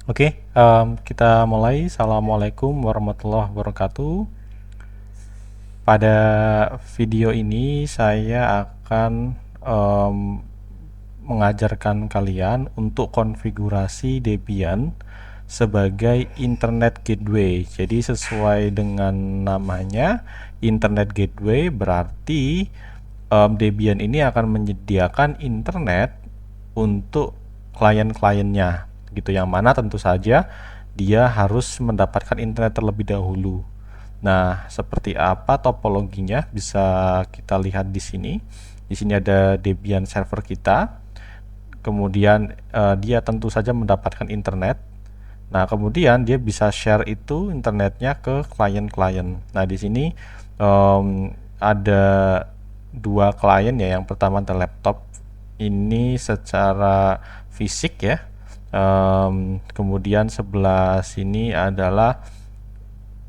Oke, kita mulai. Assalamualaikum warahmatullahi wabarakatuh. Pada video ini saya akan em, mengajarkan kalian untuk konfigurasi Debian sebagai Internet Gateway. Jadi sesuai dengan namanya, Internet Gateway berarti Debian ini akan menyediakan internet untuk klien-kliennya gitu, yang mana tentu saja dia harus mendapatkan internet terlebih dahulu. Nah, seperti apa topologinya bisa kita lihat di sini. Di sini ada Debian server kita. Kemudian dia tentu saja mendapatkan internet. Nah, kemudian dia bisa share itu internetnya ke klien-klien. Nah, di sini ada dua klien ya. Yang pertama adalah laptop. Ini secara fisik ya. Kemudian sebelah sini adalah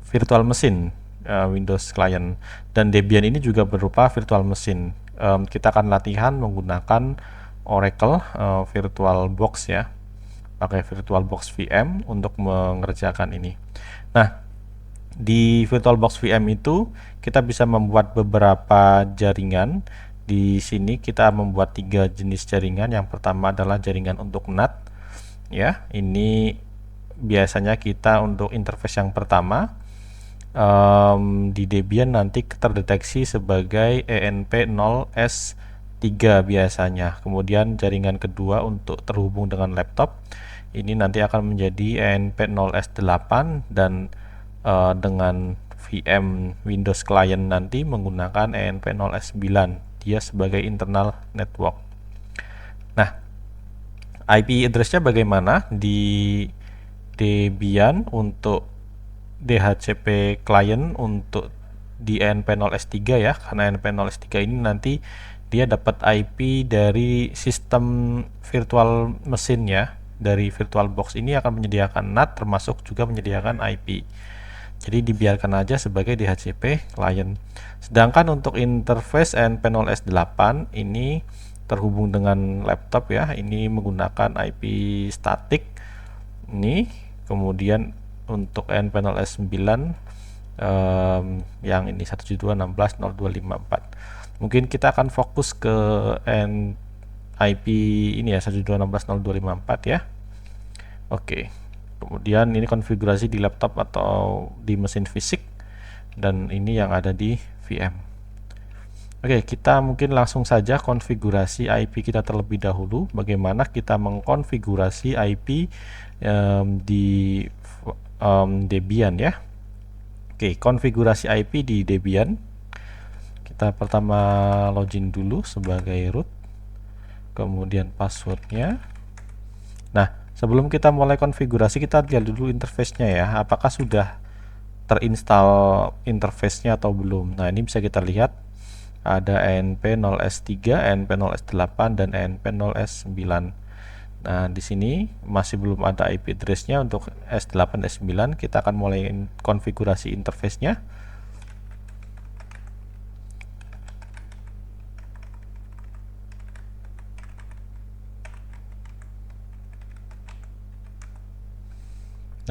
virtual machine, Windows client, dan Debian ini juga berupa virtual machine. Kita akan latihan menggunakan Oracle VirtualBox ya, pakai VirtualBox VM untuk mengerjakan ini. Nah, di VirtualBox VM itu kita bisa membuat beberapa jaringan. Di sini kita membuat 3 jenis jaringan. Yang pertama adalah jaringan untuk NAT ya. Ini biasanya kita untuk interface yang pertama di Debian nanti terdeteksi sebagai ENP0S3 biasanya. Kemudian jaringan kedua untuk terhubung dengan laptop ini nanti akan menjadi ENP0S8, dan dengan VM Windows Client nanti menggunakan ENP0S9, dia sebagai internal network. Nah, IP address-nya bagaimana di Debian untuk DHCP client untuk di ENP0S3 ya, karena ENP0S3 ini nanti dia dapat IP dari sistem virtual machine ya. Dari VirtualBox ini akan menyediakan NAT termasuk juga menyediakan IP. Jadi dibiarkan aja sebagai DHCP client. Sedangkan untuk interface ENP0S8 ini terhubung dengan laptop ya, ini menggunakan IP statik ini. Kemudian untuk ENP0S9 yang ini 172.16.0254. Mungkin kita akan fokus ke IP ini ya, 172.16.0254 ya. Oke. Kemudian ini konfigurasi di laptop atau di mesin fisik, dan ini yang ada di VM. Oke, kita mungkin langsung saja konfigurasi IP kita terlebih dahulu. Bagaimana kita mengkonfigurasi IP di Debian ya. Oke, konfigurasi IP di Debian. Kita pertama login dulu sebagai root, kemudian passwordnya. Nah, sebelum kita mulai konfigurasi, kita lihat dulu interface-nya ya, apakah sudah terinstall interface-nya atau belum. Nah, ini bisa kita lihat ada ENP0S3, ENP0S8, dan ENP0S9. Nah, di sini masih belum ada IP address-nya untuk S8 S9. Kita akan mulai konfigurasi interface-nya.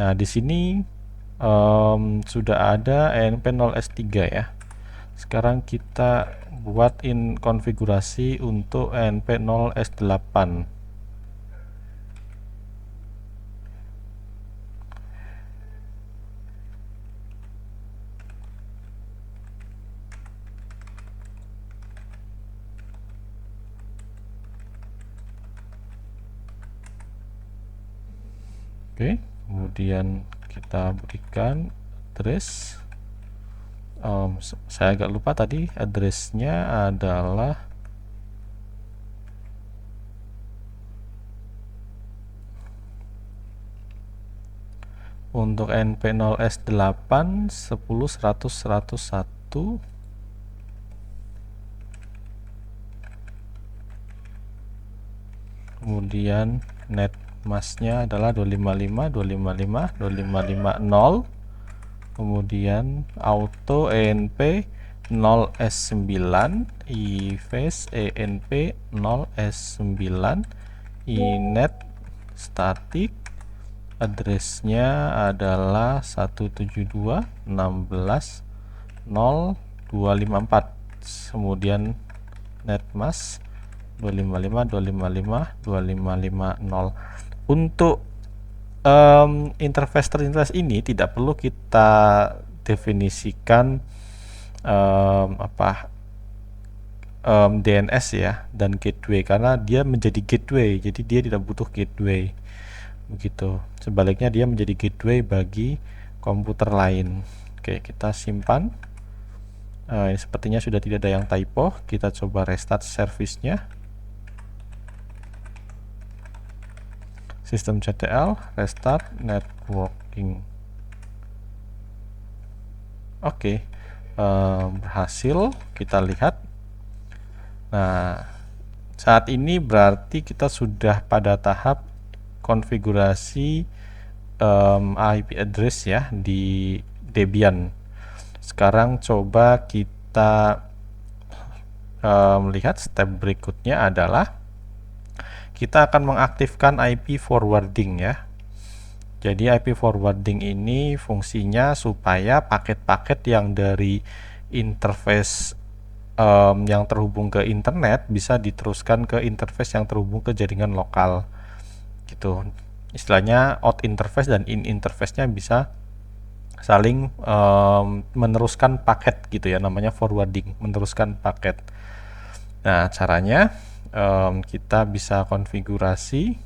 Nah, di sini sudah ada ENP0S3 ya. Sekarang kita buatin konfigurasi untuk ENP0S8. Oke, kemudian kita berikan address. Saya agak lupa tadi addressnya adalah untuk ENP0S8 10.100.101. Kemudian net masnya adalah 255.255.255.0. kemudian auto ENP 0S9, iface ENP 0S9, inet static addressnya adalah 172.16.0.254, kemudian netmask 255.255.255.0. Untuk interface terinterface ini tidak perlu kita definisikan DNS ya dan gateway, karena dia menjadi gateway, jadi dia tidak butuh gateway begitu. Sebaliknya dia menjadi gateway bagi komputer lain. Oke, kita simpan. Ini sepertinya sudah tidak ada yang typo. Kita coba restart service-nya. Systemctl restart networking. Oke, berhasil. Kita lihat. Nah, saat ini berarti kita sudah pada tahap konfigurasi IP address ya di Debian. Sekarang coba kita lihat step berikutnya adalah kita akan mengaktifkan IP forwarding ya. Jadi IP forwarding ini fungsinya supaya paket-paket yang dari interface yang terhubung ke internet bisa diteruskan ke interface yang terhubung ke jaringan lokal gitu. Istilahnya out interface dan in interface-nya bisa saling meneruskan paket gitu ya, namanya forwarding, meneruskan paket. Nah, caranya kita bisa konfigurasi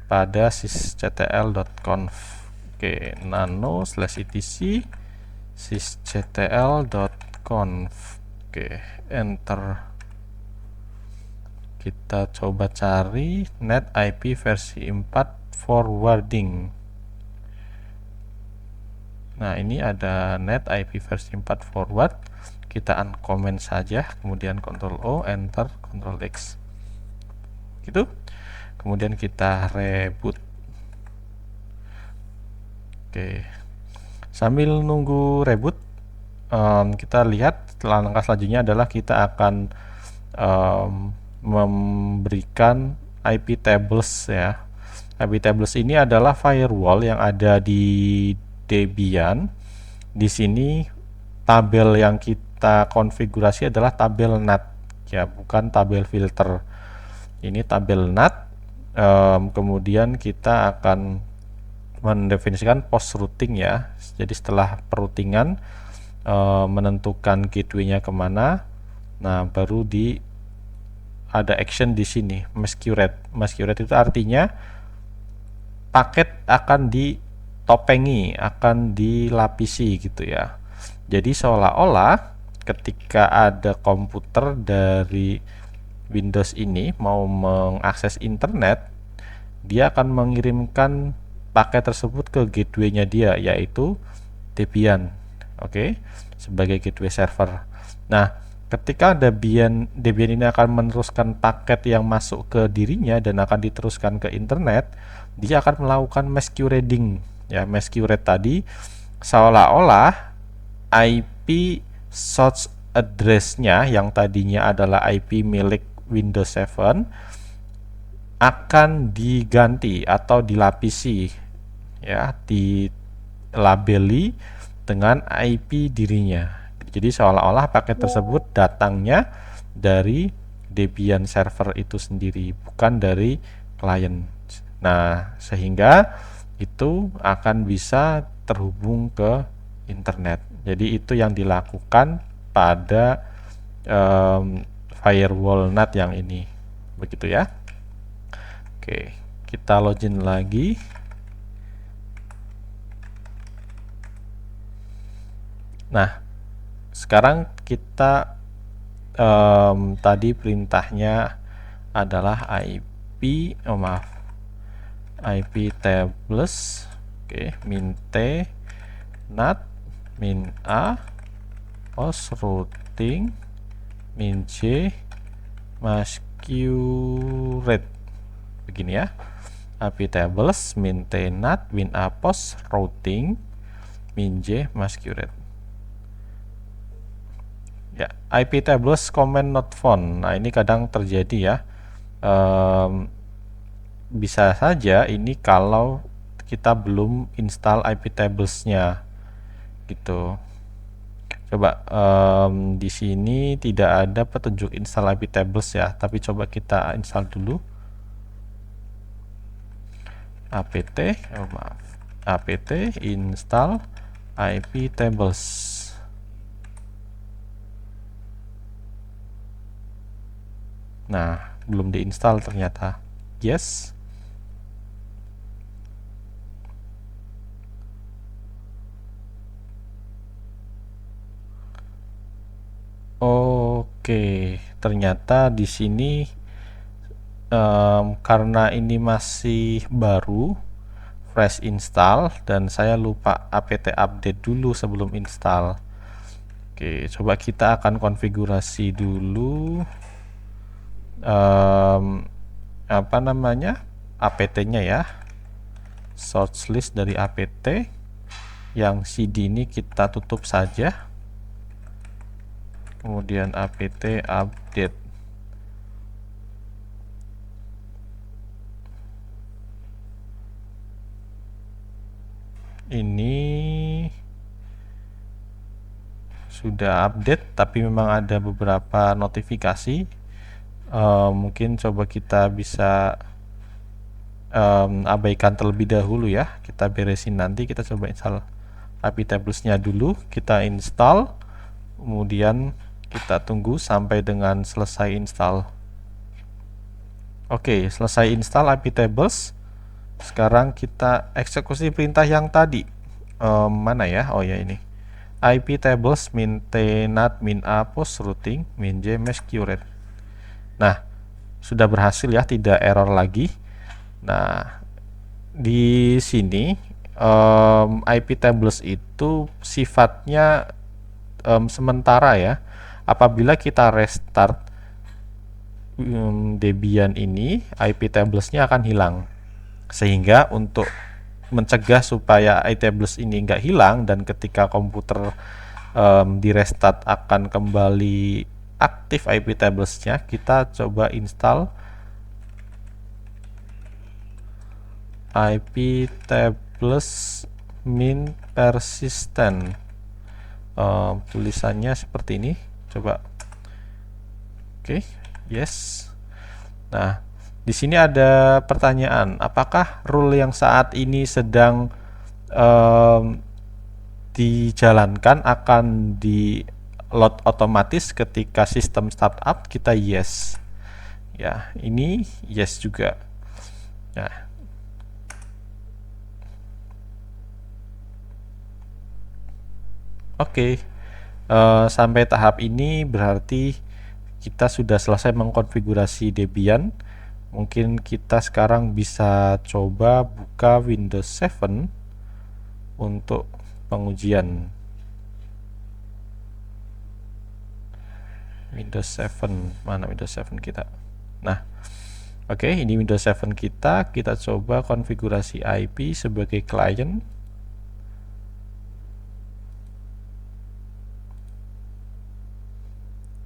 pada sysctl.conf. Oke, nano/etc sysctl.conf. Oke, enter. Kita coba cari net IP versi 4 forwarding. Nah, ini ada net IP versi 4 forward. Kita uncomment saja, kemudian Ctrl O, enter, Ctrl X. Gitu. Kemudian kita reboot. Oke. Sambil nunggu reboot, kita lihat langkah selanjutnya adalah kita akan memberikan IP tables ya. IP tables ini adalah firewall yang ada di Debian. Di sini tabel yang kita konfigurasi adalah tabel NAT ya, bukan tabel filter. Ini tabel NAT. Kemudian kita akan mendefinisikan post routing ya. Jadi setelah peroutingan menentukan gateway-nya kemana. Nah, baru ada action di sini, masquerade. Masquerade itu artinya paket akan ditopengi, akan dilapisi gitu ya. Jadi seolah-olah ketika ada komputer dari Windows ini mau mengakses internet, dia akan mengirimkan paket tersebut ke gateway-nya dia, yaitu Debian. Oke, sebagai gateway server. Nah, ketika Debian ini akan meneruskan paket yang masuk ke dirinya dan akan diteruskan ke internet, dia akan melakukan masquerading ya. Masquerade tadi seolah-olah IP source address-nya yang tadinya adalah IP milik Windows 7 akan diganti atau dilapisi ya, dilabeli dengan IP dirinya. Jadi seolah-olah paket tersebut datangnya dari Debian server itu sendiri, bukan dari klien. Nah, sehingga itu akan bisa terhubung ke internet. Jadi itu yang dilakukan pada firewall NAT yang ini, begitu ya. Oke, kita login lagi. Nah, sekarang kita tadi perintahnya adalah IP tables. Oke, min t nat min a post routing min j masquerade, begini ya. IP tables min t nat min a post routing min j masquerade. Ya, IP tables command not found. Nah, ini kadang terjadi ya. bisa saja ini kalau kita belum install iptables-nya gitu. Coba di sini tidak ada petunjuk install iptables ya, tapi coba kita install dulu apt apt install iptables. Nah, belum diinstal ternyata. Yes. Oke, ternyata di sini karena ini masih baru, fresh install, dan saya lupa apt update dulu sebelum install. Oke, coba kita akan konfigurasi dulu apa namanya, apt-nya ya, source list dari apt. Yang cd ini kita tutup saja, kemudian apt update. Ini sudah update, tapi memang ada beberapa notifikasi. Mungkin coba kita bisa abaikan terlebih dahulu ya, kita beresin nanti. Kita coba install iptables-nya dulu, kita install, kemudian kita tunggu sampai dengan selesai install. Oke, selesai install iptables. Sekarang kita eksekusi perintah yang tadi. Mana ya? Oh ya, ini iptables maintained min a post routing min j mesh curate. Nah, sudah berhasil ya, tidak error lagi. Nah, di sini iptables itu sifatnya sementara ya. Apabila kita restart Debian ini, iptables-nya akan hilang. Sehingga untuk mencegah supaya iptables ini nggak hilang dan ketika komputer di restart akan kembali aktif iptables-nya, kita coba install iptables min persistent. Tulisannya seperti ini, coba. Oke, yes. Nah, di sini ada pertanyaan, apakah rule yang saat ini sedang dijalankan akan di load otomatis ketika sistem startup? Kita yes. Ya, ini yes juga. Nah, oke. Sampai tahap ini berarti kita sudah selesai mengkonfigurasi Debian. Mungkin kita sekarang bisa coba buka Windows 7 untuk pengujian. Windows 7, mana Windows 7 kita? Nah, oke, ini Windows 7 kita. Kita coba konfigurasi IP sebagai client.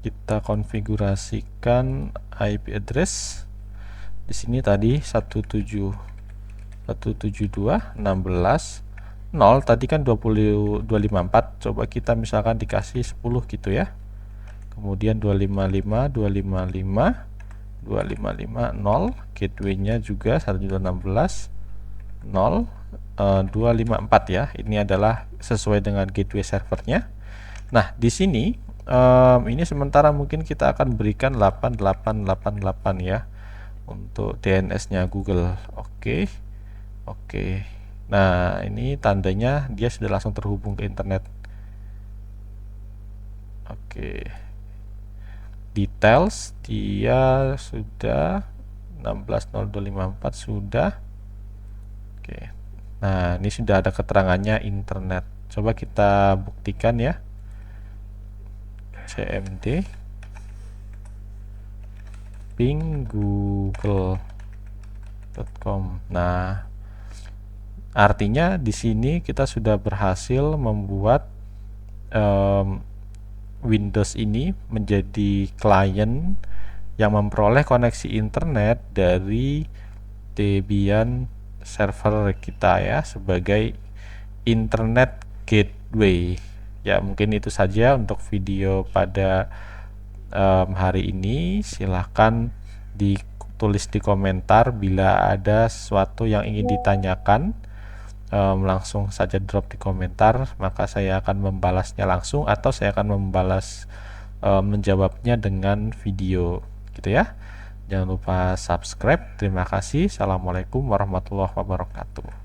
Kita konfigurasikan IP address. Di sini tadi 172.16.0, tadi kan 254. Coba kita misalkan dikasih 10 gitu ya. Kemudian 255.0, gateway-nya juga 1.16.0, 254 ya. Ini adalah sesuai dengan gateway servernya. Nah, di sini ini sementara mungkin kita akan berikan 8888 ya untuk DNS-nya Google. Oke. Oke. Nah, ini tandanya dia sudah langsung terhubung ke internet. Oke. Details dia sudah 16.0254 sudah. Oke. Nah, ini sudah ada keterangannya internet. Coba kita buktikan ya. cmd ping google.com. Nah, artinya di sini kita sudah berhasil membuat Windows ini menjadi klien yang memperoleh koneksi internet dari Debian server kita ya sebagai internet gateway. Ya, mungkin itu saja untuk video pada hari ini. Silahkan ditulis di komentar bila ada sesuatu yang ingin ditanyakan. Langsung saja drop di komentar, maka saya akan membalasnya langsung atau saya akan menjawabnya dengan video gitu ya. Jangan lupa subscribe. Terima kasih. Assalamualaikum warahmatullahi wabarakatuh.